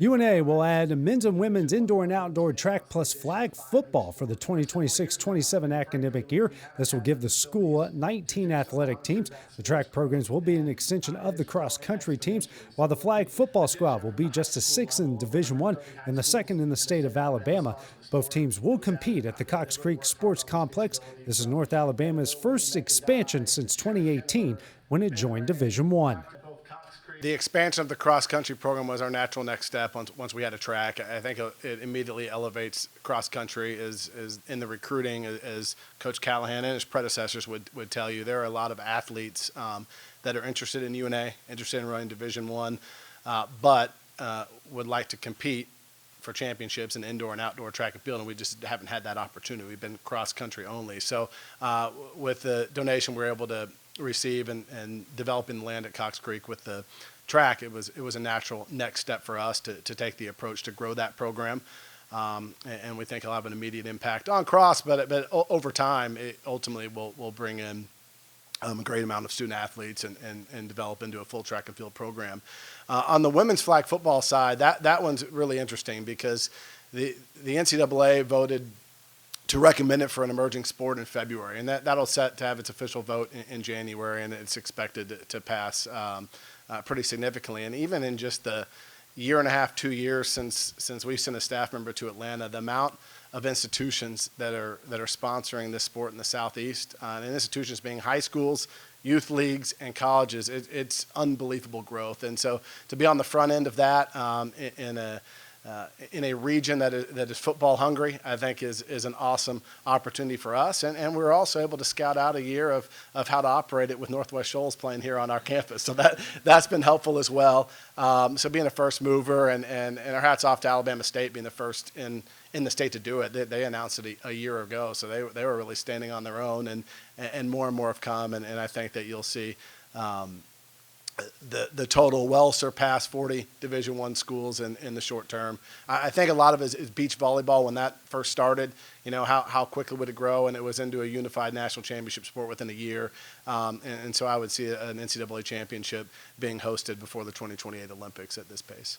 UNA will add men's and women's indoor and outdoor track plus flag football for the 2026-27 academic year. This will give the school 19 athletic teams. The track programs will be an extension of the cross-country teams, while the flag football squad will be just the sixth in Division I and the second in the state of Alabama. Both teams will compete at the Cox Creek Sports Complex. This is North Alabama's first expansion since 2018 when it joined Division I. The expansion of the cross-country program was our natural next step once we had a track. I think it immediately elevates cross-country as in the recruiting, as Coach Callahan and his predecessors would tell you. There are a lot of athletes that are interested in UNA, interested in running Division I, but would like to compete for championships in indoor and outdoor track and field, and we just haven't had that opportunity. We've been cross-country only. So with the donation we're able to receive and developing the land at Cox Creek with the track, it was a natural next step for us to take the approach to grow that program, and we think it'll have an immediate impact on cross, but over time it ultimately will bring in a great amount of student athletes and develop into a full track and field program. On the women's flag football side, that one's really interesting because the NCAA voted to recommend it for an emerging sport in February, and that'll set to have its official vote in January, and it's expected to pass pretty significantly. And even in just the year and a half, 2 years since we sent a staff member to Atlanta, the amount of institutions that are sponsoring this sport in the Southeast, and institutions being high schools, youth leagues, and colleges, it's unbelievable growth. And so to be on the front end of that in a region that is football hungry, I think is an awesome opportunity for us. And we're also able to scout out a year of how to operate it with Northwest Shoals playing here on our campus. So that's been helpful as well. So being a first mover, and our hats off to Alabama State being the first in the state to do it. They announced it a year ago, so they were really standing on their own, and more have come, and I think that you'll see the total well surpass 40 Division I schools in the short term. I think a lot of it is beach volleyball. When that first started, how quickly would it grow, and it was into a unified national championship sport within a year. And so I would see an NCAA championship being hosted before the 2028 Olympics at this pace.